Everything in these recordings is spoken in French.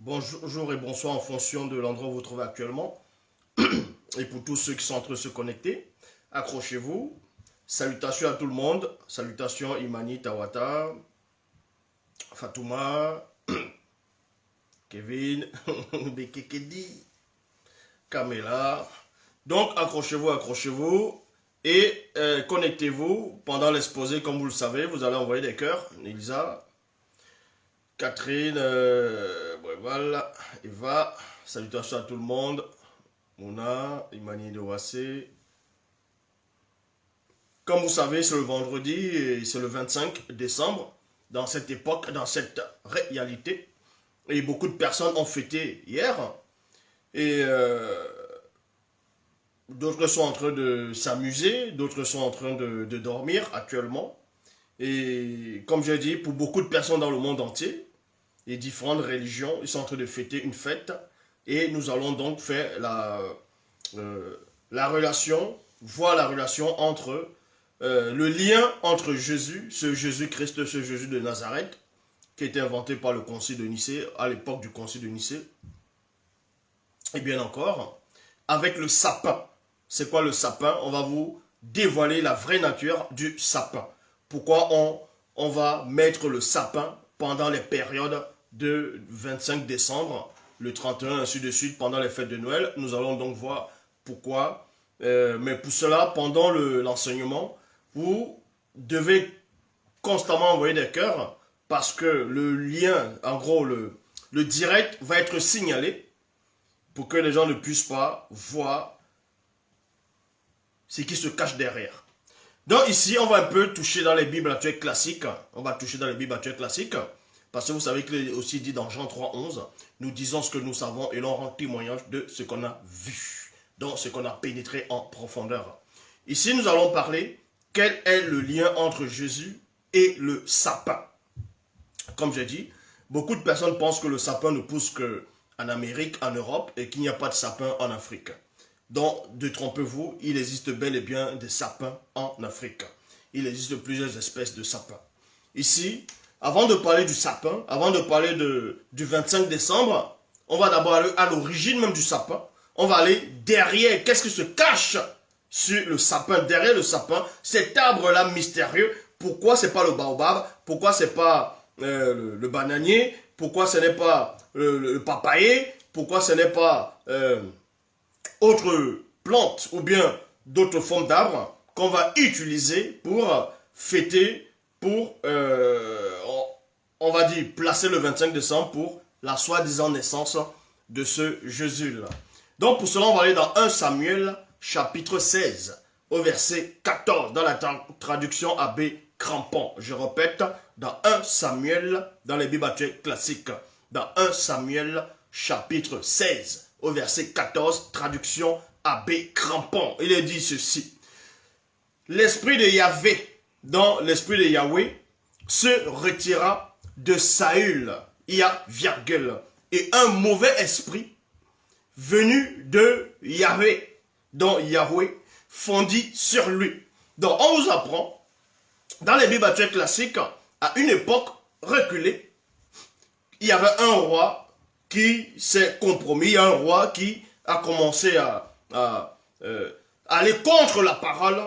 Bonjour et bonsoir en fonction de l'endroit où vous vous trouvez actuellement. Et pour tous ceux qui sont en train de se connecter, accrochez-vous. Salutations à tout le monde. Salutations Imani, Tawata, Fatouma, Kevin, Bekekedi, Kamela. Donc accrochez-vous, accrochez-vous. Et connectez-vous pendant l'exposé, comme vous le savez, vous allez envoyer des cœurs. Elisa, Catherine, voilà, Eva, salutations à tout le monde. Mona, Imani de Wassé. Comme vous savez, c'est le vendredi et c'est le 25 décembre. Dans cette époque, dans cette réalité. Et beaucoup de personnes ont fêté hier. Et d'autres sont en train de s'amuser, d'autres sont en train de dormir actuellement. Et comme je dis, pour beaucoup de personnes dans le monde entier, les différentes religions, ils sont en train de fêter une fête. Et nous allons donc faire la relation, voir la relation entre le lien entre Jésus, ce Jésus-Christ, ce Jésus de Nazareth, qui a été inventé par le concile de Nicée, à l'époque du concile de Nicée, et bien encore, avec le sapin. C'est quoi le sapin? On va vous dévoiler la vraie nature du sapin. Pourquoi on va mettre le sapin pendant les périodes de 25 décembre, le 31, ainsi de suite, pendant les fêtes de Noël. Nous allons donc voir pourquoi. Mais pour cela, pendant l'enseignement, vous devez constamment envoyer des cœurs parce que le lien, en gros, le direct va être signalé pour que les gens ne puissent pas voir ce qui se cache derrière. Donc ici, on va un peu toucher dans les Bibles actuelles classiques. On va toucher dans les Bibles actuelles classiques. Parce que vous savez qu'il est aussi dit dans Jean 3,11, nous disons ce que nous savons et l'on rend témoignage de ce qu'on a vu. Donc ce qu'on a pénétré en profondeur. Ici, nous allons parler quel est le lien entre Jésus et le sapin. Comme j'ai dit, beaucoup de personnes pensent que le sapin ne pousse qu'en Amérique, en Europe, et qu'il n'y a pas de sapin en Afrique. Donc, détrompez-vous, il existe bel et bien des sapins en Afrique. Il existe plusieurs espèces de sapins. Ici, avant de parler du sapin, avant de parler du 25 décembre, on va d'abord aller à l'origine même du sapin. On va aller derrière, qu'est-ce qui se cache sur le sapin, derrière le sapin, cet arbre-là mystérieux. Pourquoi c'est pas le baobab? Pourquoi c'est pas le bananier? Pourquoi ce n'est pas le papayer? Pourquoi ce n'est pas autre plante ou bien d'autres formes d'arbres qu'on va utiliser pour fêter, pour, on va dire, placer le 25 décembre pour la soi-disant naissance de ce Jésus-là. Donc pour cela, on va aller dans 1 Samuel chapitre 16 au verset 14 dans la traduction Abbé Crampon. Je répète, dans 1 Samuel, dans les Bibles actuelles classiques, dans 1 Samuel chapitre 16 au verset 14, traduction Abbé Crampon. Il est dit ceci. L'esprit de Yahvé, dans l'esprit de Yahweh, se retira de Saül, il y a virgule, et un mauvais esprit venu de Yahvé, dont Yahweh fondit sur lui. Donc on vous apprend, dans les Bibles actuelles classiques, à une époque reculée, il y avait un roi qui s'est compromis, il y a un roi qui a commencé à aller contre la parole.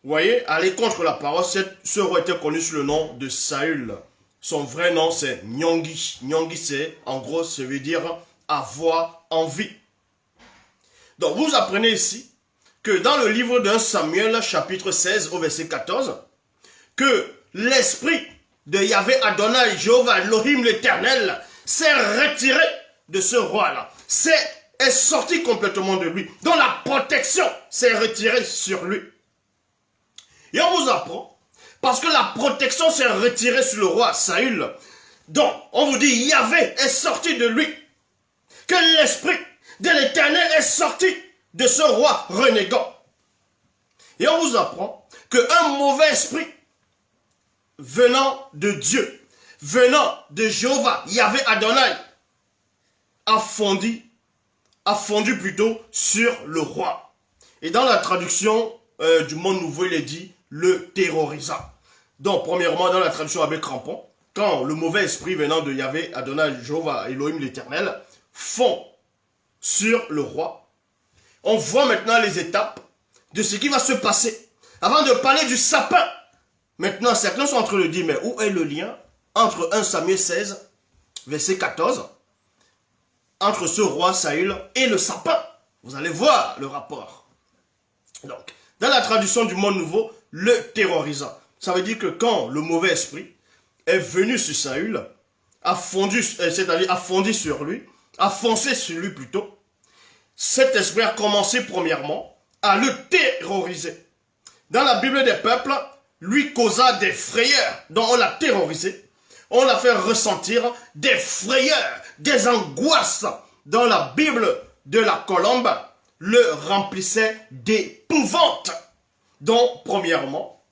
Vous voyez, aller contre la parole, ce roi était connu sous le nom de Saül. Son vrai nom, c'est Nyongi. Nyongi, c'est, en gros, ça veut dire avoir envie. Donc, vous apprenez ici que dans le livre d'un Samuel, chapitre 16, au verset 14, que l'esprit de Yahvé Adonai, Jéhovah, Elohim l'Éternel, s'est retiré de ce roi-là. Est sorti complètement de lui. Donc, la protection s'est retirée sur lui. Et on vous apprend, parce que la protection s'est retirée sur le roi Saül. Donc, on vous dit, Yahvé est sorti de lui. Que l'esprit de l'Éternel est sorti de ce roi renégat. Et on vous apprend qu'un mauvais esprit venant de Dieu, venant de Jéhovah, Yahvé Adonai, a fondu plutôt sur le roi. Et dans la traduction du Monde Nouveau, il est dit, le terrorisa. Donc, premièrement, dans la traduction Abbé Crampon, quand le mauvais esprit venant de Yahvé, Adonai, Jéhovah, Elohim l'Éternel, fond sur le roi, on voit maintenant les étapes de ce qui va se passer. Avant de parler du sapin, maintenant certains sont en train de dire, mais où est le lien entre 1 Samuel 16, verset 14, entre ce roi Saül et le sapin? Vous allez voir le rapport. Donc, dans la traduction du Monde Nouveau, le terrorisant. Ça veut dire que quand le mauvais esprit est venu sur Saül, a fondu, c'est-à-dire a fondi sur lui, a foncé sur lui plutôt, cet esprit a commencé premièrement à le terroriser. Dans la Bible des peuples, lui causa des frayeurs, donc on l'a terrorisé, on l'a fait ressentir des frayeurs, des angoisses. Dans la Bible de la Colombe, le remplissait d'épouvante. Donc, premièrement,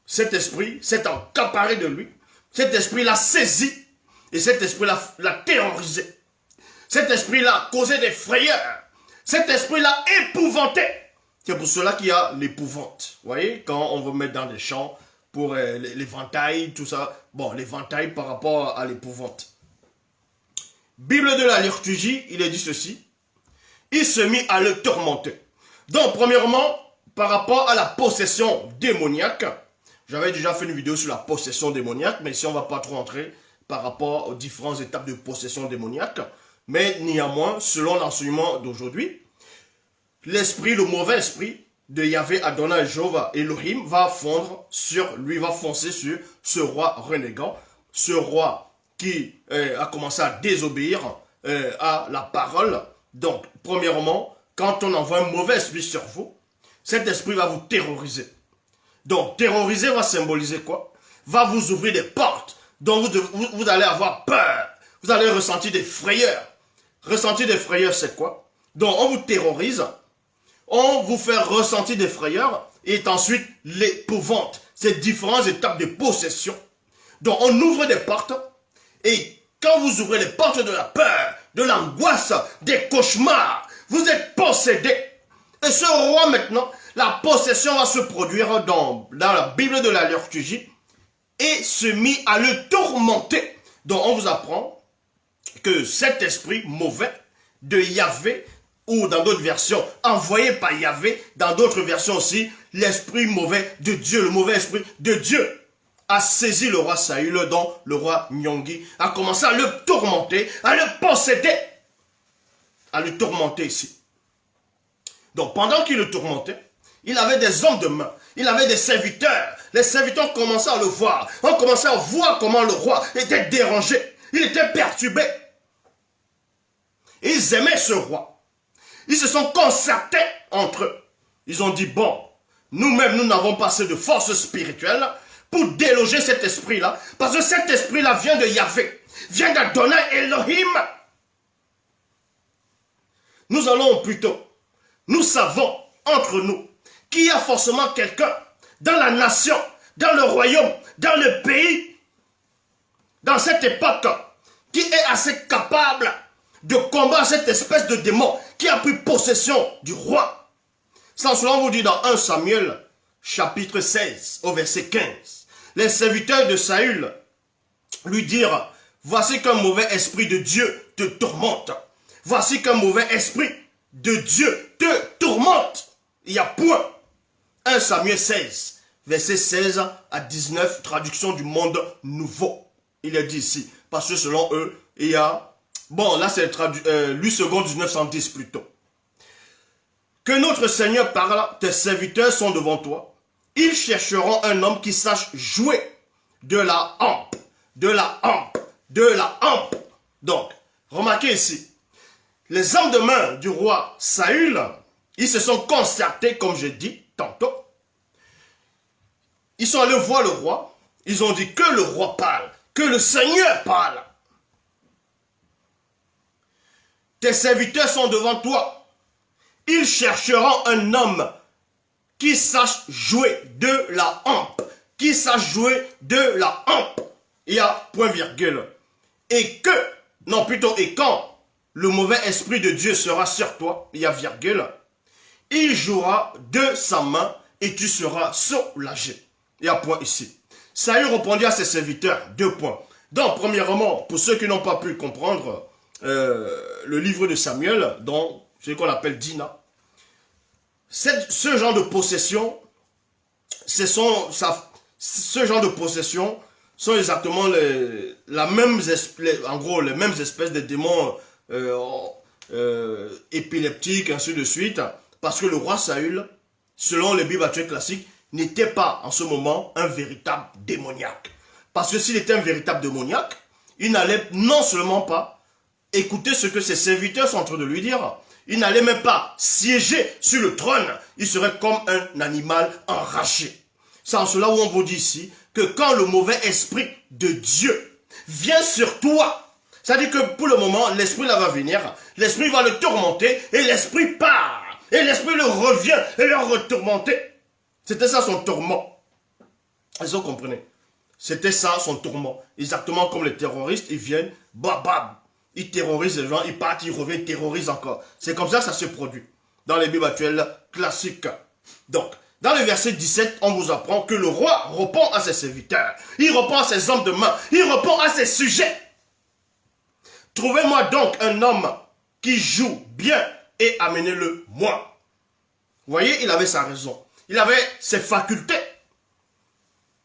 cet esprit s'est accaparé de lui, cet esprit l'a saisi, et cet esprit l'a terrorisé. Cet esprit l'a causé des frayeurs, cet esprit l'a épouvanté. C'est pour cela qu'il y a l'épouvante. Vous voyez, quand on veut mettre dans des champs pour l'éventail, tout ça. Bon, l'éventail par rapport à l'épouvante. Bible de la liturgie, il est dit ceci. Il se mit à le tourmenter. Donc, premièrement, par rapport à la possession démoniaque, j'avais déjà fait une vidéo sur la possession démoniaque, mais ici on ne va pas trop entrer par rapport aux différentes étapes de possession démoniaque. Mais néanmoins, selon l'enseignement d'aujourd'hui, l'esprit, le mauvais esprit de Yahvé, Adonai, Jéhovah, Elohim va fondre sur lui, va foncer sur ce roi renégat, ce roi qui a commencé à désobéir à la parole. Donc, premièrement, quand on envoie un mauvais esprit sur vous, cet esprit va vous terroriser. Donc, terroriser va symboliser quoi? Va vous ouvrir des portes. Donc, vous allez avoir peur. Vous allez ressentir des frayeurs. Ressentir des frayeurs, c'est quoi? Donc, on vous terrorise. On vous fait ressentir des frayeurs. Et ensuite, l'épouvante. Ces différentes étapes de possession. Donc, on ouvre des portes. Et quand vous ouvrez les portes de la peur, de l'angoisse, des cauchemars, vous êtes possédé. Et ce roi maintenant, la possession va se produire dans la Bible de la liturgie et se mit à le tourmenter. Donc on vous apprend que cet esprit mauvais de Yahvé, ou dans d'autres versions, envoyé par Yahvé, dans d'autres versions aussi, l'esprit mauvais de Dieu, le mauvais esprit de Dieu, a saisi le roi Saül, dont le roi Nyongi a commencé à le tourmenter, à le posséder, à le tourmenter ici. Donc pendant qu'il le tourmentait, il avait des hommes de main, il avait des serviteurs. Les serviteurs commençaient à le voir. On commençait à voir comment le roi était dérangé. Il était perturbé. Et ils aimaient ce roi. Ils se sont concertés entre eux. Ils ont dit, bon, nous-mêmes, nous n'avons pas assez de force spirituelle pour déloger cet esprit-là. Parce que cet esprit-là vient de Yahvé, vient d'Adonai Elohim. Nous allons plutôt, nous savons entre nous qu'il y a forcément quelqu'un dans la nation, dans le royaume, dans le pays, dans cette époque, qui est assez capable de combattre cette espèce de démon qui a pris possession du roi. Sans cela, on vous dit dans 1 Samuel, chapitre 16, au verset 15, les serviteurs de Saül lui dirent, voici qu'un mauvais esprit de Dieu te tourmente. Voici qu'un mauvais esprit de Dieu te tourmente. Il y a point. 1 Samuel 16, verset 16 à 19, traduction du Monde Nouveau. Il est dit ici, parce que selon eux, il y a... Bon, là c'est lui second 1910 plutôt. Que notre Seigneur parle, tes serviteurs sont devant toi. Ils chercheront un homme qui sache jouer de la hampe, de la hampe, de la hampe. Donc, remarquez ici, les hommes de main du roi Saül, ils se sont concertés, comme je dis tantôt. Ils sont allés voir le roi. Ils ont dit que le roi parle, que le Seigneur parle. Tes serviteurs sont devant toi. Ils chercheront un homme qui sache jouer de la hampe. Qui sache jouer de la hampe. Il y a point virgule. Et que, non plutôt, et quand le mauvais esprit de Dieu sera sur toi, il y a virgule, il jouera de sa main et tu seras soulagé. Il y a point ici. Saül répondit à ses serviteurs, 2 points. Donc, premièrement, pour ceux qui n'ont pas pu comprendre le livre de Samuel, dans ce qu'on appelle Dina, ce genre de possession, ce genre de possession sont exactement les mêmes espèces de démons épileptiques, ainsi de suite, parce que le roi Saül, selon les Bibles actuelles classiques, n'était pas en ce moment un véritable démoniaque. Parce que s'il était un véritable démoniaque, il n'allait non seulement pas écouter ce que ses serviteurs sont en train de lui dire, il n'allait même pas siéger sur le trône, il serait comme un animal enragé. C'est en cela où on vous dit ici que quand le mauvais esprit de Dieu vient sur toi, c'est-à-dire que pour le moment, l'esprit là va venir, l'esprit va le tourmenter et l'esprit part. Et l'esprit le revient et le retourmenter. C'était ça son tourment. Est-ce que vous comprenez? C'était ça son tourment. Exactement comme les terroristes, ils viennent, bam, ils terrorisent les gens, ils partent, ils reviennent, ils terrorisent encore. C'est comme ça que ça se produit dans les Bibles actuelles classiques. Donc, dans le verset 17, on vous apprend que le roi répond à ses serviteurs. Il répond à ses hommes de main. Il répond à ses sujets. Trouvez-moi donc un homme qui joue bien et amenez-le moi. Vous voyez, il avait sa raison. Il avait ses facultés.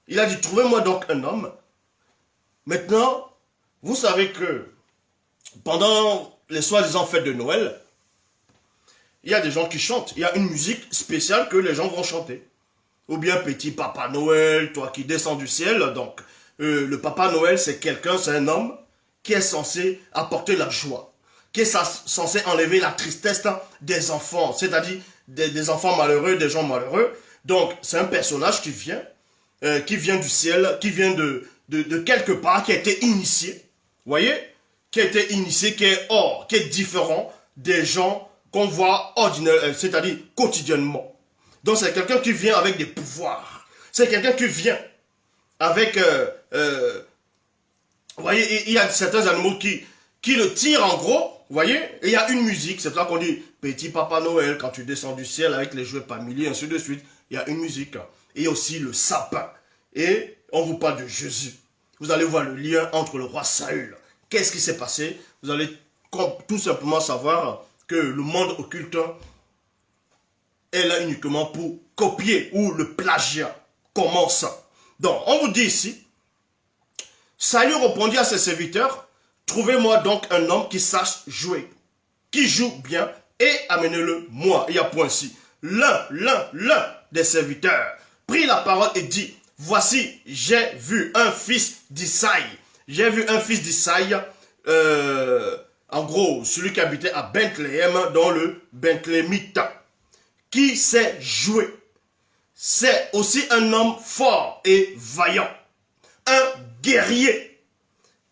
Il a dit, trouvez-moi donc un homme. Maintenant, vous savez que pendant les soi-disant fêtes de Noël, il y a des gens qui chantent. Il y a une musique spéciale que les gens vont chanter. Ou bien petit Papa Noël, toi qui descends du ciel. Donc, le Papa Noël, c'est quelqu'un, c'est un homme qui est censé apporter la joie, qui est censé enlever la tristesse des enfants, c'est-à-dire des enfants malheureux, des gens malheureux. Donc, c'est un personnage qui vient du ciel, qui vient de quelque part, qui a été initié, vous voyez, qui a été initié, qui est différent des gens qu'on voit ordinaire, c'est-à-dire quotidiennement. Donc, c'est quelqu'un qui vient avec des pouvoirs. C'est quelqu'un qui vient avec... vous voyez, il y a certains animaux qui le tirent en gros, vous voyez, et il y a une musique, c'est là qu'on dit Petit Papa Noël, quand tu descends du ciel avec les jouets familiers, ainsi de suite, il y a une musique. Et il y a aussi le sapin. Et on vous parle de Jésus. Vous allez voir le lien entre le roi Saül. Qu'est-ce qui s'est passé? Vous allez tout simplement savoir que le monde occulte est là uniquement pour copier, où le plagiat commence. Donc, on vous dit ici, Saül répondit à ses serviteurs, trouvez-moi donc un homme qui sache jouer, qui joue bien, et amenez-le moi. Il y a point ici. L'un des serviteurs prit la parole et dit, voici, j'ai vu un fils d'Isaïe. J'ai vu un fils d'Isaïe, en gros, celui qui habitait à Bethléem, dans le Bethléemite, qui sait jouer. C'est aussi un homme fort et vaillant, un guerrier,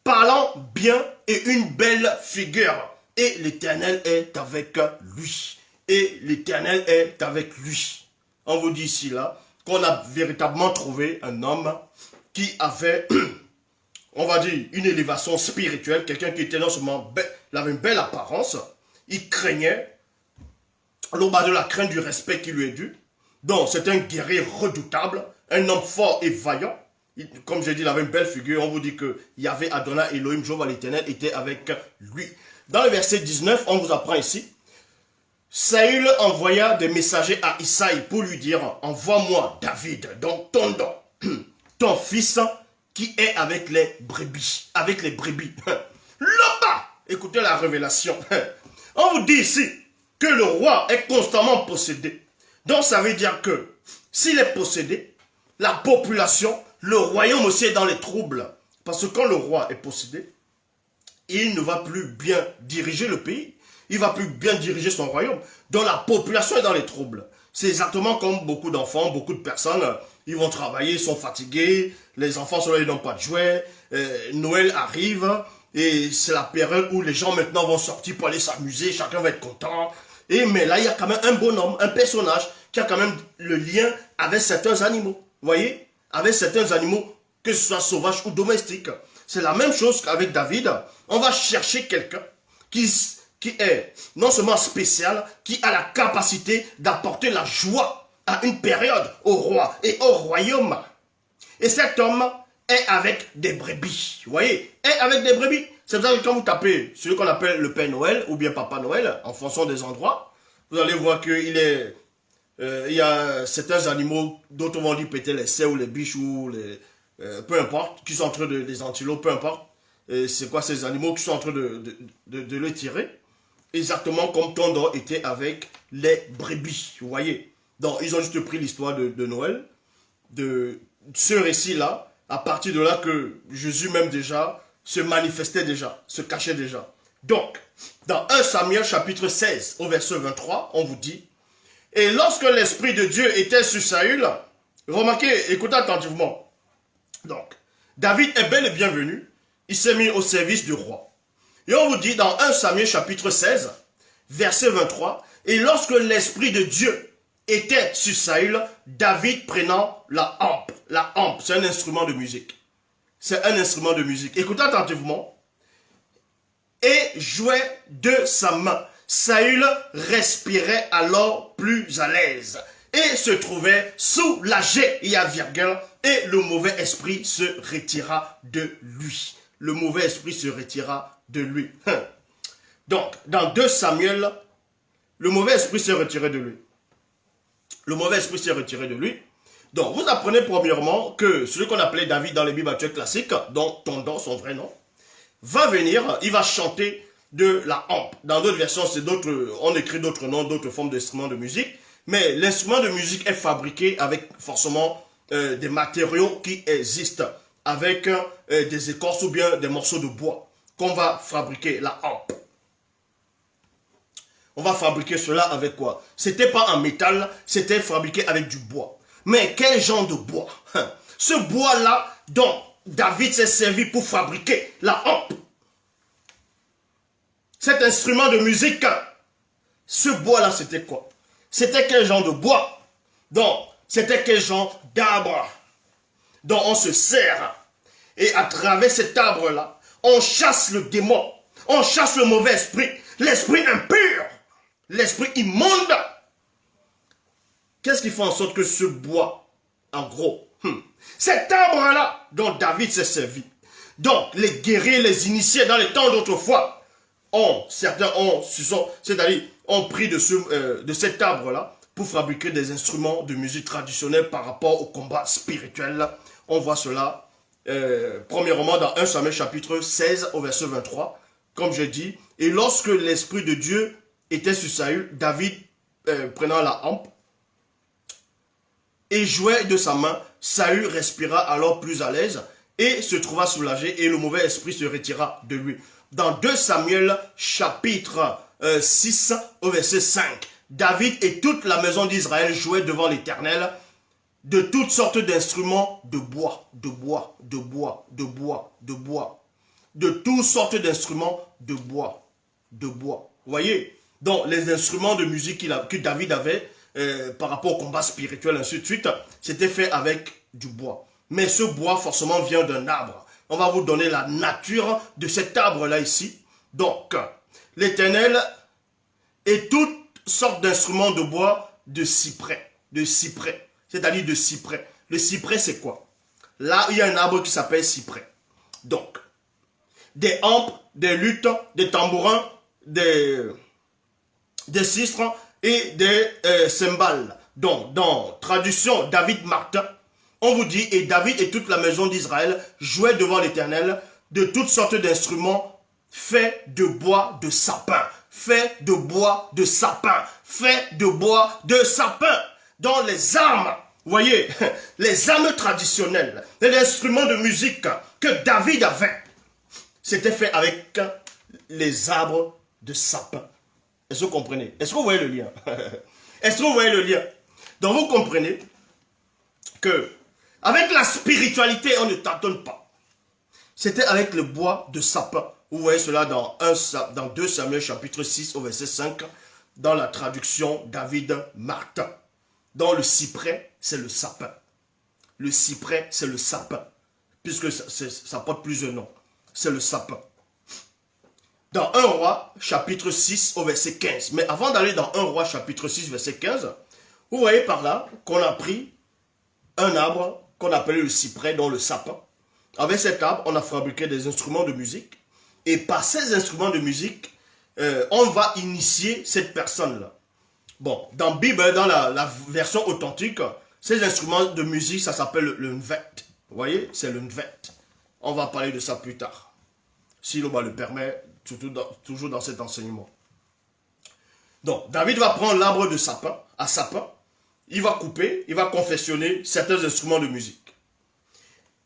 parlant bien et une belle figure. Et l'Éternel est avec lui. Et l'Éternel est avec lui. On vous dit ici, là, qu'on a véritablement trouvé un homme qui avait, on va dire, une élévation spirituelle, quelqu'un qui était non seulement il avait une belle apparence, il craignait, l'homme de la crainte du respect qui lui est dû. Donc, c'est un guerrier redoutable, un homme fort et vaillant. Comme j'ai dit, il avait une belle figure. On vous dit que Yahvé Adonai Elohim, Jéhovah l'Éternel, était avec lui. Dans le verset 19, on vous apprend ici, Saül envoya des messagers à Isaïe pour lui dire, envoie-moi David, donc ton fils qui est avec les brebis. Avec les brebis. Là-bas, écoutez la révélation. On vous dit ici que le roi est constamment possédé. Donc ça veut dire que s'il est possédé, la population, le royaume aussi est dans les troubles. Parce que quand le roi est possédé, il ne va plus bien diriger le pays. Il ne va plus bien diriger son royaume. Donc la population est dans les troubles. C'est exactement comme beaucoup d'enfants, beaucoup de personnes, ils vont travailler, ils sont fatigués, les enfants sont là, ils n'ont pas de jouets, Noël arrive, et c'est la période où les gens maintenant vont sortir pour aller s'amuser, chacun va être content. Mais là, il y a quand même un bonhomme, un personnage, qui a quand même le lien avec certains animaux. Vous voyez? Avec certains animaux, que ce soit sauvages ou domestiques. C'est la même chose qu'avec David. On va chercher quelqu'un qui est non seulement spécial, qui a la capacité d'apporter la joie à une période au roi et au royaume. Et cet homme est avec des brebis. Vous voyez, est avec des brebis. C'est pour ça que quand vous tapez celui qu'on appelle le Père Noël ou bien Papa Noël, en fonction des endroits, vous allez voir qu'il est... il y a certains animaux dont on va dire péter les cerfs ou les biches ou les... peu importe, qui sont en train de... les antilopes, peu importe. C'est quoi ces animaux qui sont en train de le tirer. Exactement comme Tondor était avec les brebis. Vous voyez. Donc, ils ont juste pris l'histoire de Noël, de ce récit-là, à partir de là que Jésus même déjà se manifestait déjà, se cachait déjà. Donc, dans 1 Samuel chapitre 16 au verset 23, on vous dit, et lorsque l'Esprit de Dieu était sur Saül, remarquez, écoutez attentivement. Donc, David est bel et bien venu, il s'est mis au service du roi. Et on vous dit dans 1 Samuel chapitre 16, verset 23, et lorsque l'Esprit de Dieu était sur Saül, David prenant la hampe. La hampe, c'est un instrument de musique. C'est un instrument de musique. Écoutez attentivement. Et jouait de sa main. Saül respirait alors plus à l'aise. Et se trouvait soulagé, il y a virgule, et le mauvais esprit se retira de lui. Le mauvais esprit se retira de lui. Donc, dans 2 Samuel, le mauvais esprit s'est retiré de lui. Le mauvais esprit s'est retiré de lui. Donc, vous apprenez premièrement que celui qu'on appelait David dans les Bibles actuelles classiques, dont Tondor, son vrai nom, va venir, il va chanter de la hampe. Dans d'autres versions, c'est d'autres, on écrit d'autres noms, d'autres formes d'instruments de musique. Mais l'instrument de musique est fabriqué avec forcément des matériaux qui existent, avec des écorces ou bien des morceaux de bois qu'on va fabriquer, la hampe. On va fabriquer cela avec quoi? C'était pas en métal, c'était fabriqué avec du bois. Mais quel genre de bois? Ce bois-là dont David s'est servi pour fabriquer la hampe. Cet instrument de musique, ce bois-là, c'était quoi? C'était quel genre de bois? Donc, c'était quel genre d'arbre dont on se sert? Et à travers cet arbre-là, on chasse le démon, on chasse le mauvais esprit, l'esprit impur, l'esprit immonde. Qu'est-ce qui fait en sorte que ce bois, en gros, cet arbre-là dont David s'est servi, donc les guerriers, les initiés dans les temps d'autrefois, certains c'est-à-dire ont pris de cet arbre-là pour fabriquer des instruments de musique traditionnels par rapport au combat spirituel. On voit cela premièrement dans 1 Samuel chapitre 16 au verset 23, comme je dis, et lorsque l'Esprit de Dieu était sur Saül, David prenant la hampe, et jouait de sa main, Saül respira alors plus à l'aise et se trouva soulagé et le mauvais esprit se retira de lui. Dans 2 Samuel chapitre 6 au verset 5, David et toute la maison d'Israël jouaient devant l'Éternel de toutes sortes d'instruments de bois, de bois, de bois, de bois, de bois, de toutes sortes d'instruments de bois, de bois. Vous voyez? Donc les instruments de musique que David avait par rapport au combat spirituel, ainsi de suite, c'était fait avec du bois. Mais ce bois, forcément, vient d'un arbre. On va vous donner la nature de cet arbre-là ici. Donc, l'Éternel et toutes sortes d'instruments de bois de cyprès, c'est-à-dire de cyprès. Le cyprès, c'est quoi? Là, il y a un arbre qui s'appelle cyprès. Donc, des hampes, des luttes, des tambourins, des sistres, et des cymbales. Donc, dans traduction David Martin, on vous dit, et David et toute la maison d'Israël jouaient devant l'Éternel de toutes sortes d'instruments faits de bois de sapin, faits de bois de sapin, faits de bois de sapin. Dans les armes, vous voyez, les armes traditionnelles, les instruments de musique que David avait, c'était fait avec les arbres de sapin. Est-ce que vous comprenez? Est-ce que vous voyez le lien? Est-ce que vous voyez le lien? Donc vous comprenez que avec la spiritualité, on ne tâtonne pas. C'était avec le bois de sapin. Vous voyez cela dans 2 Samuel chapitre 6 au verset 5, dans la traduction David Martin. Dans le cyprès, c'est le sapin. Le cyprès, c'est le sapin. Puisque ça porte plusieurs noms. C'est le sapin. Dans 1 roi, chapitre 6, au verset 15. Mais avant d'aller dans 1 roi, chapitre 6, verset 15, vous voyez par là qu'on a pris un arbre qu'on appelait le cyprès, dont le sapin. Avec cet arbre, on a fabriqué des instruments de musique. Et par ces instruments de musique, on va initier cette personne-là. Bon, dans Bible, dans la version authentique, ces instruments de musique, ça s'appelle le nvet. Vous voyez, c'est le nvet. On va parler de ça plus tard. Si l'on le permet, toujours dans cet enseignement. Donc, David va prendre l'arbre de sapin, à sapin. Il va couper, il va confectionner certains instruments de musique.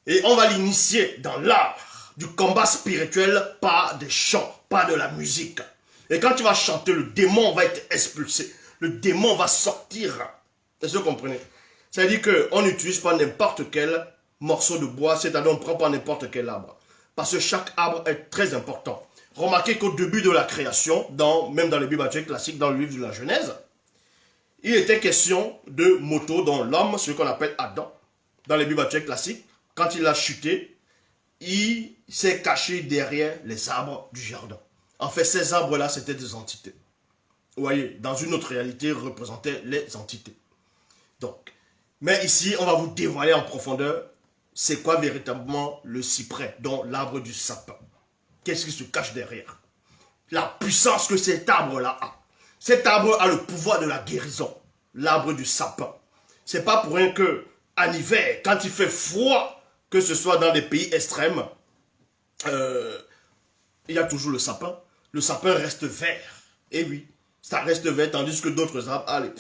Et on va l'initier dans l'art du combat spirituel par des chants, par de la musique. Et quand tu vas chanter, le démon va être expulsé. Le démon va sortir. Est-ce que vous comprenez? C'est-à-dire qu'on n'utilise pas n'importe quel morceau de bois, c'est-à-dire on ne prend pas n'importe quel arbre. Parce que chaque arbre est très important. Remarquez qu'au début de la création, même dans les Bibles classiques, dans le livre de la Genèse, il était question de moto dont l'homme, ce qu'on appelle Adam, dans les Bibles classiques, quand il a chuté, il s'est caché derrière les arbres du jardin. En fait, ces arbres-là, c'était des entités. Vous voyez, dans une autre réalité, représentaient les entités. Donc, mais ici, on va vous dévoiler en profondeur c'est quoi véritablement le cyprès, donc l'arbre du sapin. Qu'est-ce qui se cache derrière? La puissance que cet arbre-là a. Cet arbre a le pouvoir de la guérison. L'arbre du sapin. C'est pas pour rien que, en hiver, quand il fait froid, que ce soit dans des pays extrêmes, il y a toujours le sapin. Le sapin reste vert. Et oui, ça reste vert, tandis que d'autres arbres, allez,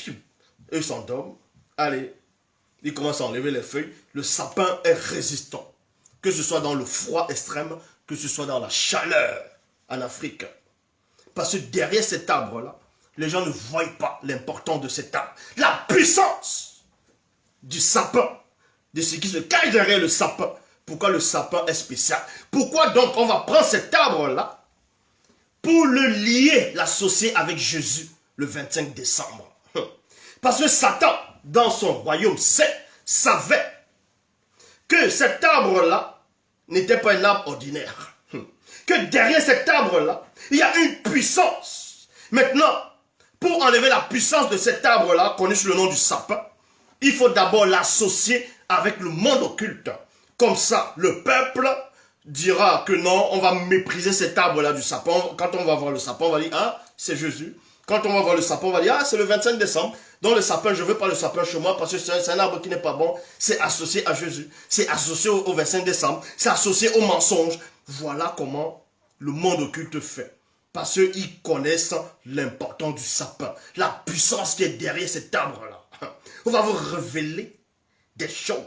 eux s'endorment. Allez, ils commencent à enlever les feuilles. Le sapin est résistant. Que ce soit dans le froid extrême, que ce soit dans la chaleur en Afrique. Parce que derrière cet arbre-là, les gens ne voient pas l'importance de cet arbre. La puissance du sapin, de ce qui se cache derrière le sapin. Pourquoi le sapin est spécial? Pourquoi donc on va prendre cet arbre-là pour le lier, l'associer avec Jésus le 25 décembre? Parce que Satan, dans son royaume, savait que cet arbre-là n'était pas un arbre ordinaire. Que derrière cet arbre-là, il y a une puissance. Maintenant, pour enlever la puissance de cet arbre-là, connu sous le nom du sapin, il faut d'abord l'associer avec le monde occulte. Comme ça, le peuple dira que non, on va mépriser cet arbre-là du sapin. Quand on va voir le sapin, on va dire, ah, c'est Jésus. Quand on va voir le sapin, on va dire, ah, c'est le 25 décembre. Donc le sapin, je ne veux pas le sapin chez moi parce que c'est un arbre qui n'est pas bon. C'est associé à Jésus. C'est associé au 25 décembre. C'est associé au mensonge. Voilà comment le monde occulte fait. Parce qu'ils connaissent l'importance du sapin. La puissance qui est derrière cet arbre-là. On va vous révéler des choses.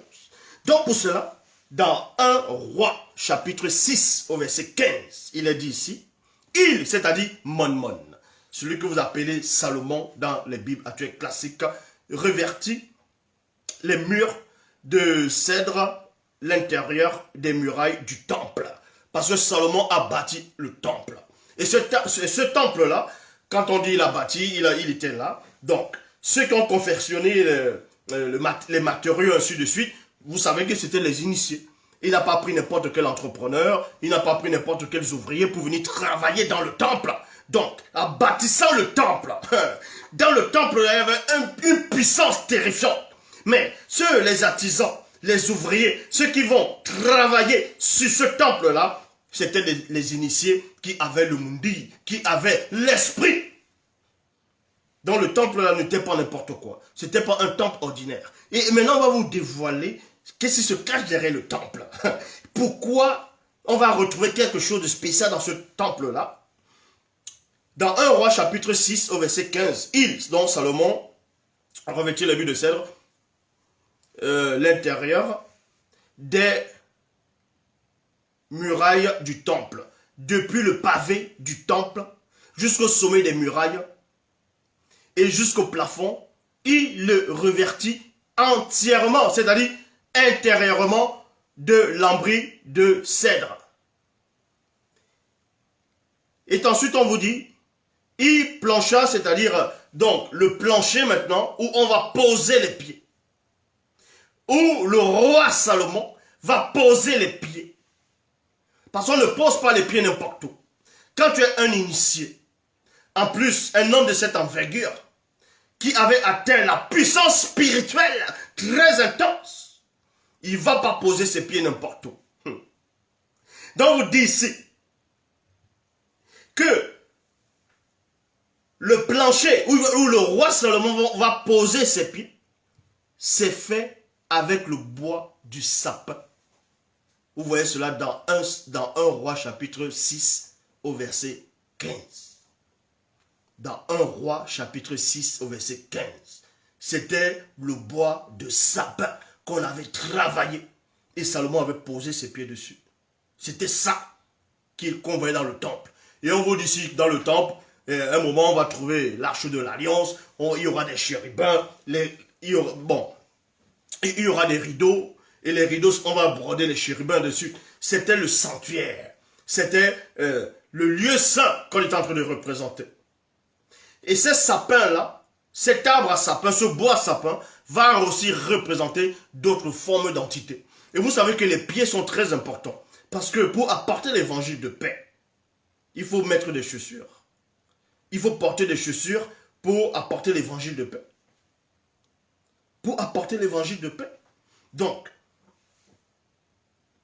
Donc pour cela, dans 1 Roi, chapitre 6, au verset 15, il est dit ici, il, c'est-à-dire Mon, celui que vous appelez Salomon dans les Bibles actuelles classiques, revêtit les murs de cèdre, l'intérieur des murailles du temple. Parce que Salomon a bâti le temple. Et ce temple-là, quand on dit il a bâti, il était là. Donc, ceux qui ont confectionné les matériaux, ainsi de suite, vous savez que c'était les initiés. Il n'a pas pris n'importe quel entrepreneur, il n'a pas pris n'importe quel ouvrier pour venir travailler dans le temple. Donc, en bâtissant le temple, dans le temple, il y avait une puissance terrifiante. Mais les artisans, les ouvriers, ceux qui vont travailler sur ce temple-là, c'était les initiés qui avaient le mundi, qui avaient l'esprit. Donc le temple-là n'était pas n'importe quoi. Ce n'était pas un temple ordinaire. Et maintenant, on va vous dévoiler qu'est-ce qui se cache derrière le temple. Pourquoi on va retrouver quelque chose de spécial dans ce temple-là. Dans 1 Roi chapitre 6 au verset 15, donc Salomon, a revêtu les murs de cèdre, l'intérieur des murailles du temple, depuis le pavé du temple jusqu'au sommet des murailles et jusqu'au plafond, il le revêtit entièrement, c'est-à-dire intérieurement de lambris de cèdre. Et ensuite on vous dit, il plancha, c'est-à-dire donc le plancher maintenant où on va poser les pieds. Où le roi Salomon va poser les pieds. Parce qu'on ne pose pas les pieds n'importe où. Quand tu es un initié, en plus un homme de cette envergure, qui avait atteint la puissance spirituelle très intense, il ne va pas poser ses pieds n'importe où. Donc on dit ici que le plancher où le roi Salomon va poser ses pieds, c'est fait avec le bois du sapin. Vous voyez cela dans 1 Roi chapitre 6 au verset 15. Dans 1 Roi chapitre 6 au verset 15. C'était le bois de sapin qu'on avait travaillé. Et Salomon avait posé ses pieds dessus. C'était ça qu'on voyait dans le temple. Et on vous dit ici, dans le temple, à un moment, on va trouver l'arche de l'alliance, il y aura des chérubins, il y aura des rideaux, et les rideaux, on va broder les chérubins dessus. C'était le sanctuaire. C'était le lieu saint qu'on est en train de représenter. Et ces sapins-là, cet arbre à sapin, ce bois à sapin, va aussi représenter d'autres formes d'entités. Et vous savez que les pieds sont très importants. Parce que pour apporter l'évangile de paix, il faut mettre des chaussures. Il faut porter des chaussures pour apporter l'évangile de paix. Pour apporter l'évangile de paix. Donc,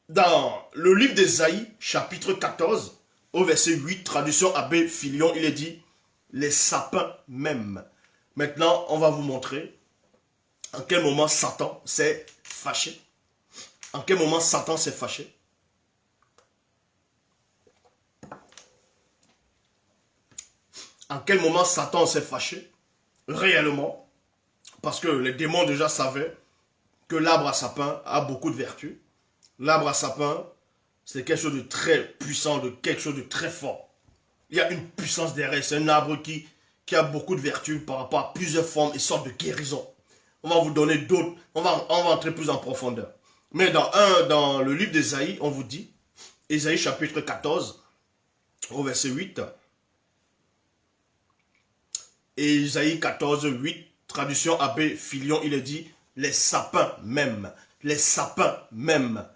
dans le livre d'Ésaïe, chapitre 14, au verset 8, traduction Abbé Filion, il est dit « les sapins même ». Maintenant, on va vous montrer en quel moment Satan s'est fâché. En quel moment Satan s'est fâché. En quel moment Satan s'est fâché réellement, parce que les démons déjà savaient que l'arbre à sapin a beaucoup de vertus. L'arbre à sapin, c'est quelque chose de très puissant, de quelque chose de très fort. Il y a une puissance derrière. C'est un arbre qui a beaucoup de vertus par rapport à plusieurs formes et sortes de guérisons. On va vous donner d'autres. On va entrer plus en profondeur. Mais dans le livre d'Ésaïe, on vous dit, Ésaïe chapitre 14, au verset 8, et Ésaïe 14, 8, traduction Abbé Filion, il est dit, les sapins même, les sapins même,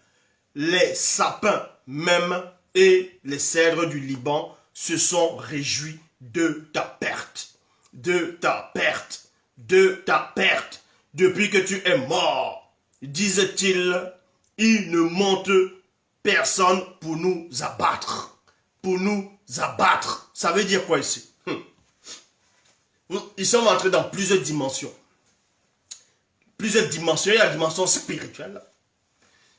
les sapins même et les cèdres du Liban se sont réjouis de ta perte, de ta perte, de ta perte, depuis que tu es mort, disait-il, il ne monte personne pour nous abattre, pour nous abattre. Ça veut dire quoi ici? Ils sont entrés dans plusieurs dimensions. Plusieurs dimensions. Il y a la dimension spirituelle.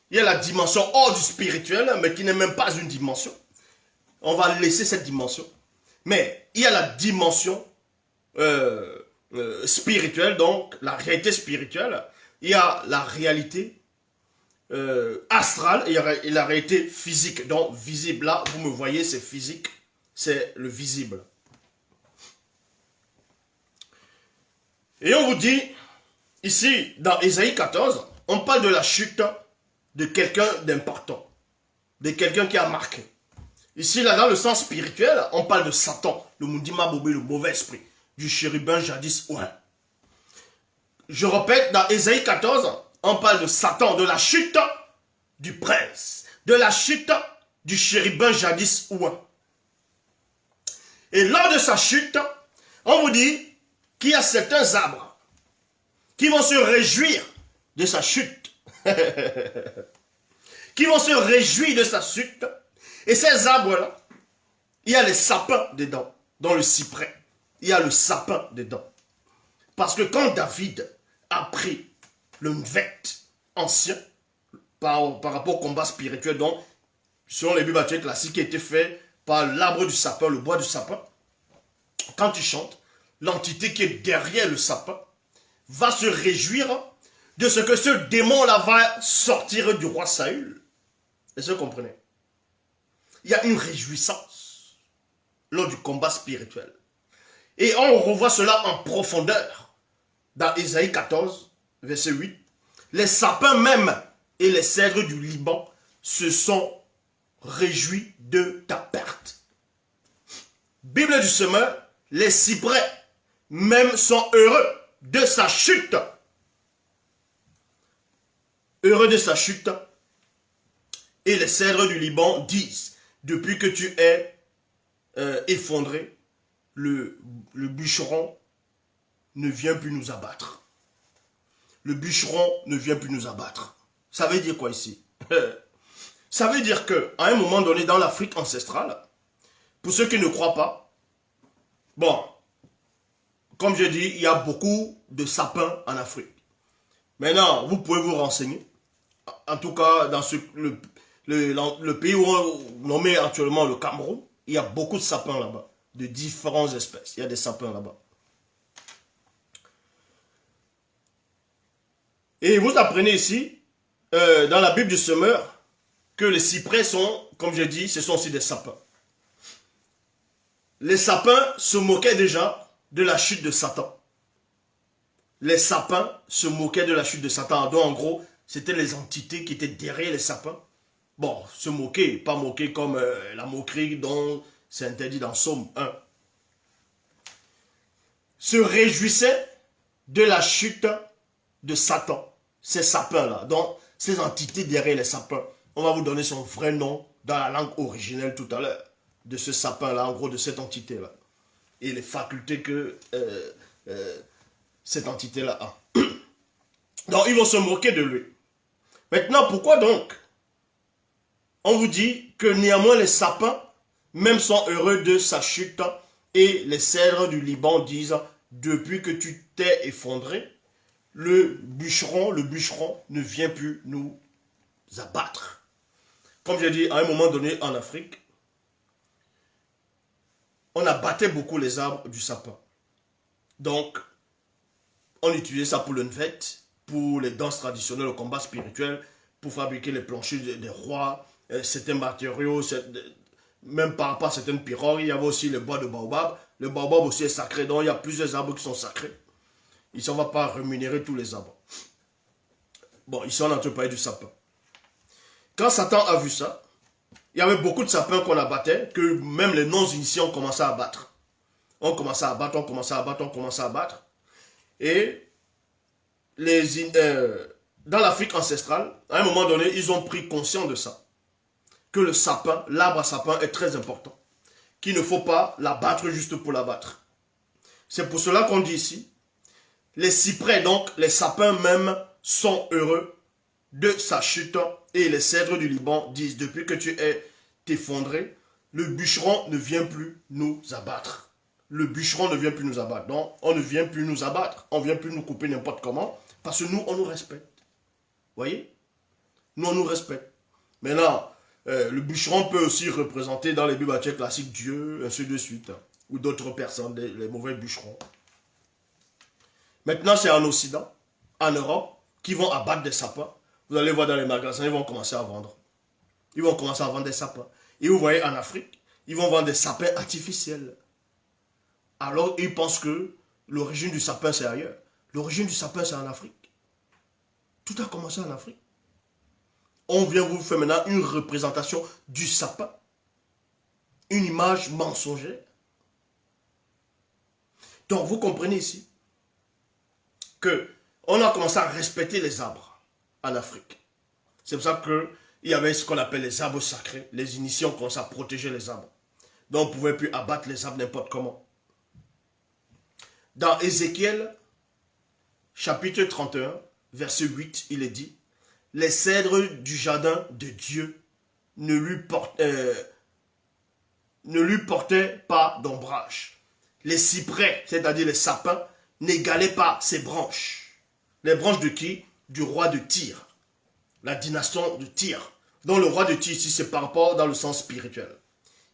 Il y a la dimension hors du spirituel, mais qui n'est même pas une dimension. On va laisser cette dimension. Mais il y a la dimension spirituelle, donc la réalité spirituelle. Il y a la réalité astrale et la réalité physique, donc visible. Là, vous me voyez, c'est physique, c'est le visible. Et on vous dit, ici, dans Ésaïe 14, on parle de la chute de quelqu'un d'important, de quelqu'un qui a marqué. Ici, là, dans le sens spirituel, on parle de Satan, le Mundima Bobé, le mauvais esprit, du chérubin jadis ouin. Je répète, dans Ésaïe 14, on parle de Satan, de la chute du prince, de la chute du chérubin jadis ouin. Et lors de sa chute, on vous dit qu'il y a certains arbres qui vont se réjouir de sa chute. Qui vont se réjouir de sa chute. Et ces arbres-là, il y a les sapins dedans, dans le cyprès. Il y a le sapin dedans. Parce que quand David a pris le Nvet ancien, par rapport au combat spirituel, donc, selon les bibliothéques classiques, qui a été fait par l'arbre du sapin, le bois du sapin, quand il chante, l'entité qui est derrière le sapin va se réjouir de ce que ce démon-là va sortir du roi Saül. Est-ce que vous comprenez? Il y a une réjouissance lors du combat spirituel. Et on revoit cela en profondeur dans Ésaïe 14, verset 8. Les sapins même et les cèdres du Liban se sont réjouis de ta perte. Bible du semeur, les cyprès même sont heureux de sa chute. Heureux de sa chute. Et les cèdres du Liban disent, depuis que tu es effondré, le bûcheron ne vient plus nous abattre. Le bûcheron ne vient plus nous abattre. Ça veut dire quoi ici? Ça veut dire qu'à un moment donné, dans l'Afrique ancestrale, pour ceux qui ne croient pas, bon, comme je dis, il y a beaucoup de sapins en Afrique. Maintenant, vous pouvez vous renseigner. En tout cas, dans le pays où on nomme actuellement le Cameroun, il y a beaucoup de sapins là-bas, de différentes espèces. Il y a des sapins là-bas. Et vous apprenez ici, dans la Bible du Semeur, que les cyprès sont, comme je dis, ce sont aussi des sapins. Les sapins se moquaient déjà de la chute de Satan. Les sapins se moquaient de la chute de Satan. Donc en gros, c'était les entités qui étaient derrière les sapins. Bon, se moquer, pas moquer comme la moquerie dont c'est interdit dans Somme 1. Se réjouissaient de la chute de Satan. Ces sapins-là, donc ces entités derrière les sapins. On va vous donner son vrai nom dans la langue originelle tout à l'heure. De ce sapin-là, en gros, de cette entité-là. Et les facultés que cette entité-là a. Donc, ils vont se moquer de lui. Maintenant, pourquoi donc on vous dit que néanmoins les sapins, même sont heureux de sa chute, et les cèdres du Liban disent, depuis que tu t'es effondré, le bûcheron ne vient plus nous abattre. Comme j'ai dit, à un moment donné en Afrique, on abattait beaucoup les arbres du sapin. Donc, on utilisait ça pour le nvet, pour les danses traditionnelles, le combat spirituel, pour fabriquer les planchers des rois, certains matériaux, même par rapport à certaines pirogues. Il y avait aussi le bois de baobab. Le baobab aussi est sacré, donc il y a plusieurs arbres qui sont sacrés. Ici, on ne va pas rémunérer tous les arbres. Bon, ici, on a parlé du sapin. Quand Satan a vu ça, il y avait beaucoup de sapins qu'on abattait, que même les non-initiés ont commencé à abattre. On commençait à abattre, on commençait à abattre, on commençait à abattre. Et dans l'Afrique ancestrale, à un moment donné, ils ont pris conscience de ça. Que le sapin, l'arbre à sapin est très important. Qu'il ne faut pas l'abattre juste pour l'abattre. C'est pour cela qu'on dit ici, les cyprès, donc les sapins même, sont heureux de sa chute. Et les cèdres du Liban disent, depuis que tu es effondré, le bûcheron ne vient plus nous abattre. Le bûcheron ne vient plus nous abattre. Donc, on ne vient plus nous abattre. On ne vient plus nous couper n'importe comment. Parce que nous, on nous respecte. Vous voyez? Nous, on nous respecte. Maintenant, le bûcheron peut aussi représenter dans les Bibles classiques Dieu, ainsi de suite. Ou d'autres personnes, les mauvais bûcherons. Maintenant, c'est en Occident, en Europe, qui vont abattre des sapins. Vous allez voir dans les magasins, ils vont commencer à vendre. Ils vont commencer à vendre des sapins. Et vous voyez, en Afrique, ils vont vendre des sapins artificiels. Alors, ils pensent que l'origine du sapin, c'est ailleurs. L'origine du sapin, c'est en Afrique. Tout a commencé en Afrique. On vient vous faire maintenant une représentation du sapin. Une image mensongère. Donc, vous comprenez ici qu'on a commencé à respecter les arbres en Afrique. C'est pour ça qu'il y avait ce qu'on appelle les arbres sacrés. Les initiés ont commencé à protéger les arbres. Donc, on ne pouvait plus abattre les arbres n'importe comment. Dans Ézéchiel, chapitre 31, verset 8, il est dit, « Les cèdres du jardin de Dieu ne lui portaient pas d'ombrage. Les cyprès, c'est-à-dire les sapins, n'égalaient pas ses branches. » Les branches de qui? Du roi de Tyr, la dynastie de Tyr. Donc le roi de Tyr ici, c'est par rapport dans le sens spirituel.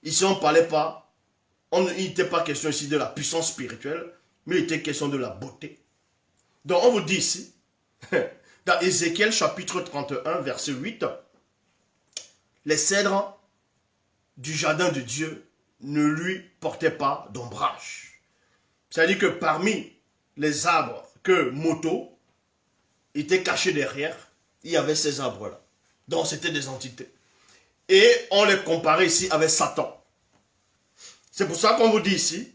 Ici, on ne parlait pas, il n'était pas question ici de la puissance spirituelle, mais il était question de la beauté. Donc on vous dit ici, dans Ézéchiel chapitre 31, verset 8, les cèdres du jardin de Dieu ne lui portaient pas d'ombrage. C'est-à-dire que parmi les arbres que Moto était caché derrière, il y avait ces arbres-là. Donc c'était des entités. Et on les comparait ici avec Satan. C'est pour ça qu'on vous dit ici,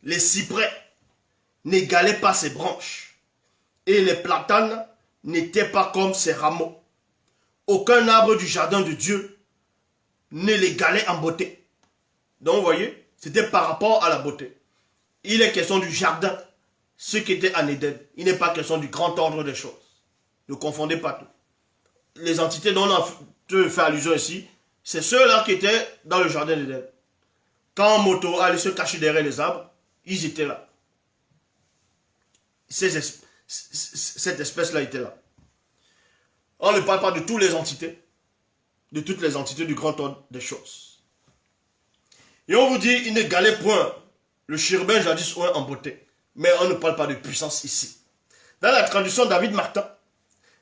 les cyprès n'égalaient pas ses branches. Et les platanes n'étaient pas comme ses rameaux. Aucun arbre du jardin de Dieu ne l'égalait en beauté. Donc vous voyez, c'était par rapport à la beauté. Il est question du jardin, ce qui était en Éden. Il n'est pas question du grand ordre des choses. Ne confondez pas tout. Les entités dont on a te fais allusion ici, c'est ceux-là qui étaient dans le jardin d'Éden. Quand Moto allait se cacher derrière les arbres, ils étaient là. Cette espèce-là était là. On ne parle pas de toutes les entités, du grand ordre des choses. Et on vous dit, il n'égalait point le chérubin jadis en beauté. Mais on ne parle pas de puissance ici. Dans la traduction David Martin,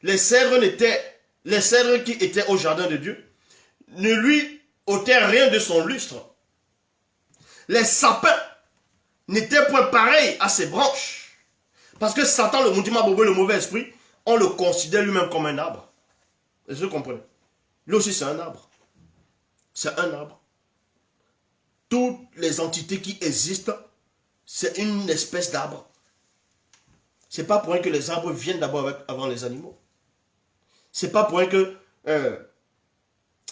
les cèdres qui étaient au jardin de Dieu ne lui ôtaient rien de son lustre. Les sapins n'étaient point pareils à ses branches. Parce que Satan, le Mundima Bobo, le mauvais esprit, on le considère lui-même comme un arbre. Est-ce que vous comprenez? Lui aussi, c'est un arbre. C'est un arbre. Toutes les entités qui existent, c'est une espèce d'arbre. C'est pas pour rien que les arbres viennent d'abord avant les animaux. C'est pas pour rien que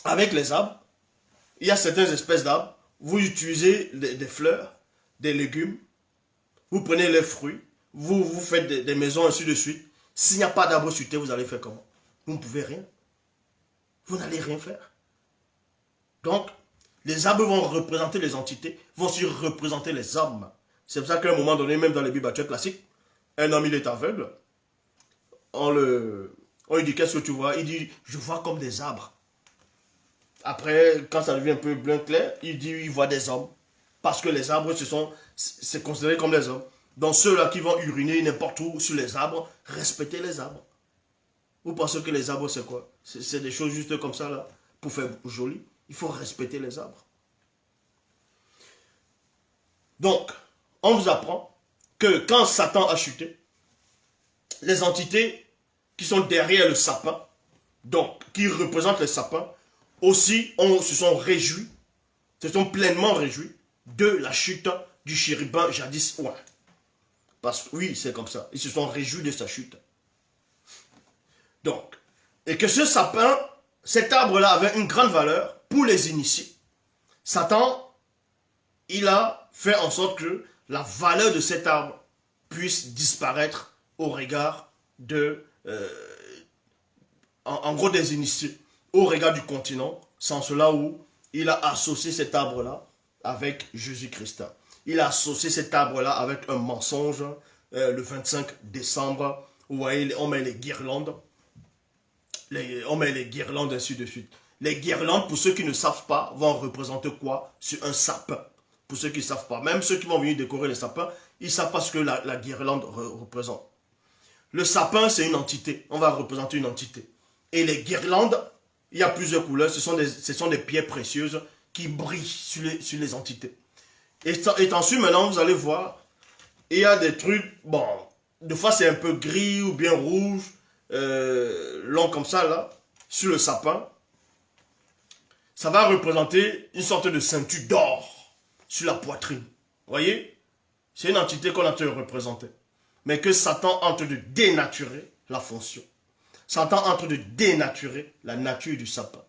avec les arbres, il y a certaines espèces d'arbres. Vous utilisez des fleurs, des légumes, vous prenez les fruits, vous faites des maisons, ainsi de suite. S'il n'y a pas d'arbre sur terre, vous allez faire comment? Vous ne pouvez rien. Vous n'allez rien faire. Donc, les arbres vont représenter les entités, vont aussi représenter les hommes. C'est pour ça qu'à un moment donné, même dans les Bibles classiques, un homme il est aveugle. On lui dit qu'est-ce que tu vois? Il dit je vois comme des arbres. Après, quand ça devient un peu blanc clair, il dit il voit des hommes. Parce que les arbres, c'est considéré comme des hommes. Donc ceux-là qui vont uriner n'importe où sur les arbres, respectez les arbres. Vous pensez que les arbres c'est quoi? C'est des choses juste comme ça là, pour faire joli. Il faut respecter les arbres. Donc, on vous apprend que quand Satan a chuté, les entités qui sont derrière le sapin, donc qui représentent les sapins, aussi se sont réjouis, se sont pleinement réjouis de la chute du chérubin jadis oint. Parce que oui, c'est comme ça. Ils se sont réjouis de sa chute. Donc, et que ce sapin, cet arbre-là avait une grande valeur pour les initiés. Satan, il a fait en sorte que la valeur de cet arbre puisse disparaître au regard de, en gros des initiés, au regard du continent, sans cela où il a associé cet arbre-là avec Jésus-Christ. Il a associé cet arbre-là avec un mensonge, le 25 décembre, vous voyez, on met les guirlandes, ainsi de suite. Les guirlandes, pour ceux qui ne savent pas, vont représenter quoi? Sur un sapin. Pour ceux qui ne savent pas, même ceux qui vont venir décorer les sapins, ils ne savent pas ce que la guirlande représente. Le sapin, c'est une entité. On va représenter une entité. Et les guirlandes, il y a plusieurs couleurs. Ce sont des pierres précieuses qui brillent sur les entités. Et ensuite, maintenant, vous allez voir, il y a des trucs, bon, des fois c'est un peu gris ou bien rouge, long comme ça, là, sur le sapin. Ça va représenter une sorte de ceinture d'or sur la poitrine. Vous voyez? C'est une entité qu'on a te représenter. Mais que Satan est en train de dénaturer la fonction. Satan est en train de dénaturer la nature du sapin.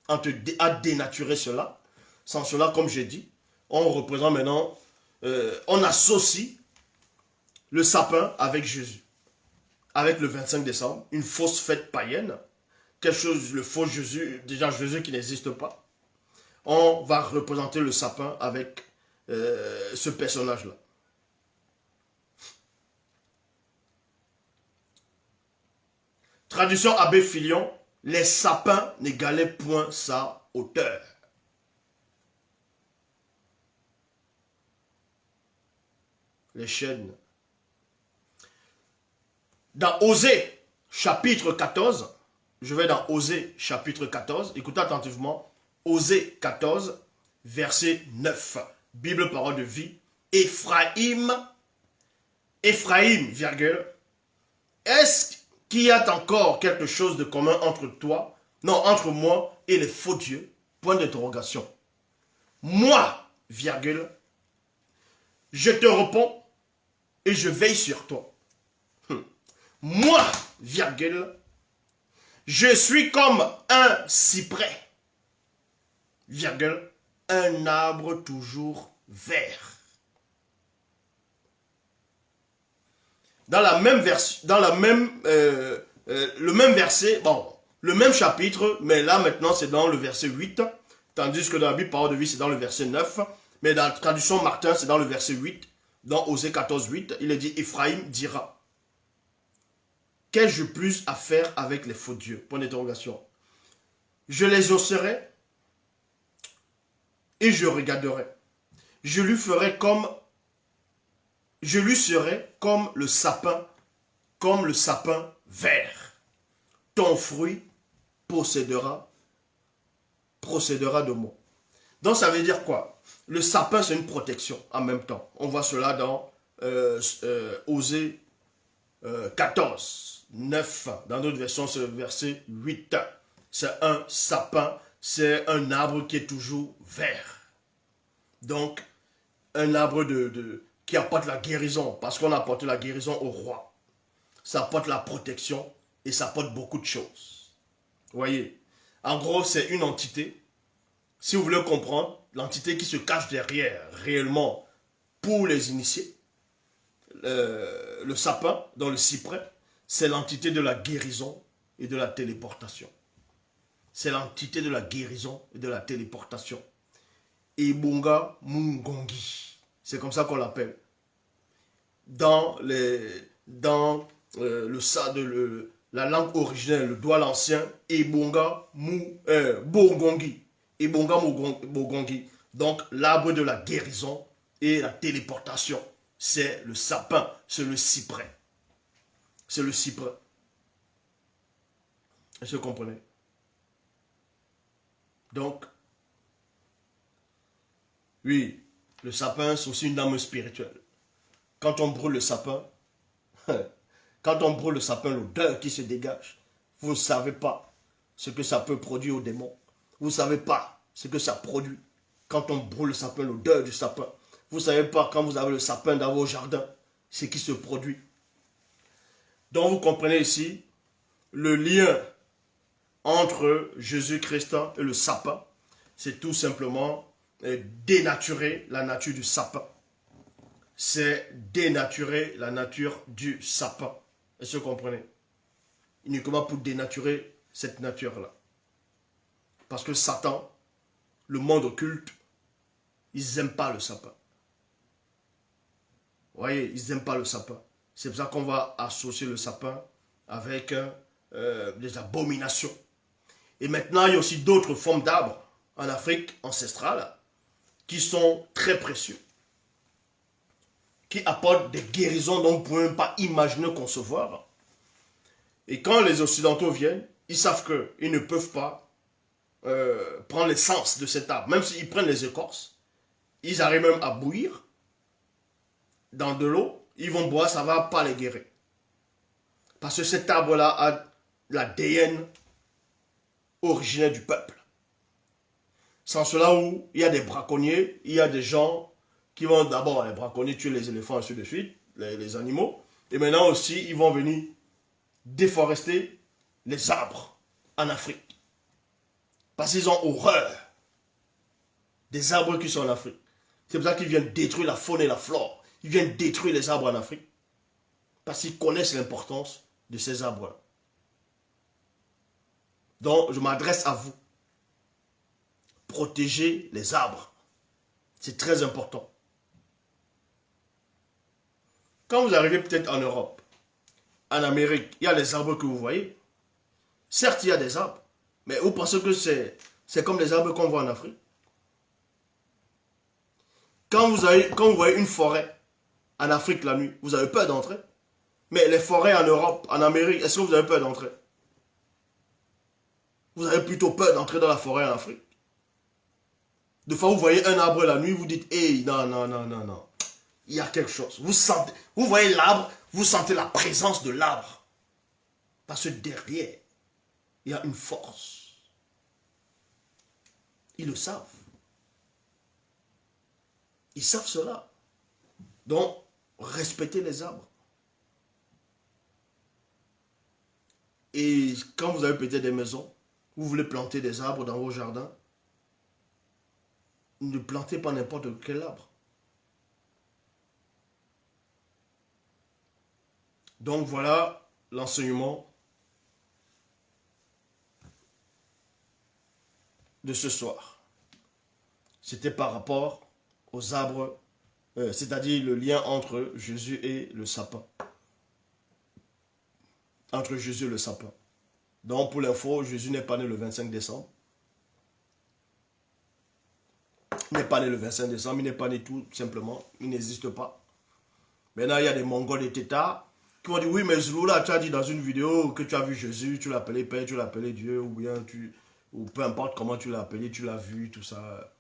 À dénaturer cela. Sans cela, comme j'ai dit, on représente maintenant, on associe le sapin avec Jésus. Avec le 25 décembre, une fausse fête païenne. Quelque chose, le faux Jésus, déjà Jésus qui n'existe pas. On va représenter le sapin avec ce personnage-là. Traduction Abbé Filion, les sapins n'égalaient point sa hauteur. Les chênes. Dans Osée, chapitre 14, je vais dans Osée, chapitre 14, écoutez attentivement, Osée 14, verset 9, Bible parole de vie, Ephraïm, virgule, est-ce qu'il y a encore quelque chose de commun entre toi, non, entre moi et les faux dieux, point d'interrogation. Moi, virgule, je te réponds et je veille sur toi. Moi, virgule, je suis comme un cyprès, virgule, un arbre toujours vert. Dans la même version, le même verset, bon, Le même chapitre, mais là maintenant c'est dans le verset 8, tandis que dans la Bible Parole de vie c'est dans le verset 9, mais dans la traduction Martin c'est dans le verset 8, dans Osée 14, 8, il est dit, Ephraim dira, qu'ai-je plus à faire avec les faux dieux? Point d'interrogation. Je les osserai et je regarderai. Je lui serai comme le sapin vert. Ton fruit procédera de moi. Donc ça veut dire quoi? Le sapin c'est une protection en même temps. On voit cela dans Osée 14, 9. Dans d'autres versions c'est le verset 8. C'est un sapin, c'est un arbre qui est toujours vert. Donc un arbre qui apporte la guérison, parce qu'on apporte la guérison au roi. Ça apporte la protection et ça apporte beaucoup de choses. Vous voyez? En gros, c'est une entité, si vous voulez comprendre, l'entité qui se cache derrière réellement pour les initiés, le sapin, dans le cyprès, c'est l'entité de la guérison et de la téléportation. C'est l'entité de la guérison et de la téléportation. Ebunga Mungongi. C'est comme ça qu'on l'appelle. Dans la langue originelle, le doual ancien, Ebunga Mugongi. Ebunga Mugongi. Donc l'arbre de la guérison et la téléportation. C'est le sapin, c'est le cyprès. C'est le cyprès. Est-ce que vous comprenez? Donc, oui, le sapin, c'est aussi une âme spirituelle. Quand on brûle le sapin, l'odeur qui se dégage, vous ne savez pas ce que ça peut produire aux démons. Vous ne savez pas ce que ça produit. Quand on brûle le sapin, l'odeur du sapin. Vous ne savez pas quand vous avez le sapin dans vos jardins, ce qui se produit. Donc vous comprenez ici le lien entre Jésus-Christ et le sapin. C'est tout simplement dénaturer la nature du sapin. C'est dénaturer la nature du sapin. Est-ce que vous comprenez? Uniquement pour dénaturer cette nature-là. Parce que Satan, le monde occulte, ils n'aiment pas le sapin. Vous voyez, ils n'aiment pas le sapin. C'est pour ça qu'on va associer le sapin avec des abominations. Et maintenant, il y a aussi d'autres formes d'arbres en Afrique ancestrale qui sont très précieux, qui apportent des guérisons dont on ne peut même pas imaginer, concevoir. Et quand les Occidentaux viennent, ils savent qu'ils ne peuvent pas prendre l'essence de cet arbre. Même s'ils prennent les écorces, ils arrivent même à bouillir dans de l'eau, ils vont boire, ça ne va pas les guérir. Parce que cet arbre-là a l'ADN originaire du peuple. Sans cela où il y a des braconniers, il y a des gens qui vont d'abord, les braconniers, tuer les éléphants, ainsi de suite, les animaux. Et maintenant aussi, ils vont venir déforester les arbres en Afrique. Parce qu'ils ont horreur des arbres qui sont en Afrique. C'est pour ça qu'ils viennent détruire la faune et la flore. Ils viennent détruire les arbres en Afrique. Parce qu'ils connaissent l'importance de ces arbres-là. Donc, je m'adresse à vous. Protégez les arbres. C'est très important. Quand vous arrivez peut-être en Europe, en Amérique, il y a les arbres que vous voyez. Certes, il y a des arbres. Mais vous pensez que c'est comme les arbres qu'on voit en Afrique? Quand vous voyez une forêt en Afrique la nuit, vous avez peur d'entrer. Mais les forêts en Europe, en Amérique, est-ce que vous avez peur d'entrer? Vous avez plutôt peur d'entrer dans la forêt en Afrique. Des fois, vous voyez un arbre la nuit, vous dites, hey, non, non, non, non, non. Il y a quelque chose. Vous voyez l'arbre, vous sentez la présence de l'arbre. Parce que derrière, il y a une force. Ils le savent. Ils savent cela. Donc, respectez les arbres. Et quand vous avez peut-être des maisons, vous voulez planter des arbres dans vos jardins, ne plantez pas n'importe quel arbre. Donc voilà l'enseignement de ce soir, c'était par rapport aux arbres, c'est-à-dire le lien entre Jésus et le sapin. Entre Jésus et le sapin. Donc, pour l'info, Jésus n'est pas né le 25 décembre. Il n'est pas né le 25 décembre, il n'est pas né tout simplement. Il n'existe pas. Maintenant, il y a des Mongols et Tétards qui vont dire, oui, mais Zouloula, tu as dit dans une vidéo que tu as vu Jésus, tu l'as appelé Père, tu l'as appelé Dieu, ou bien ou peu importe comment tu l'as appelé, tu l'as vu, tout ça.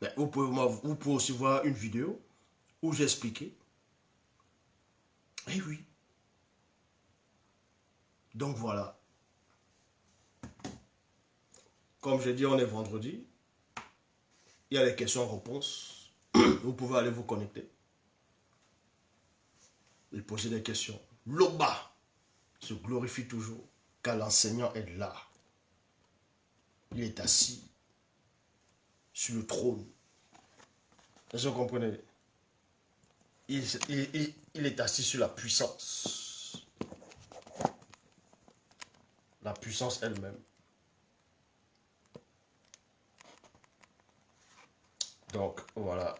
Mais vous pouvez aussi voir une vidéo où j'ai expliqué. Eh oui. Donc voilà. Comme je dis, on est vendredi. Il y a les questions-réponses. Vous pouvez aller vous connecter. Et poser des questions. L'Oba se glorifie toujours car l'enseignant est là. Il est assis sur le trône. Est-ce que vous comprenez? Il est assis sur la puissance. La puissance elle-même. Donc, voilà.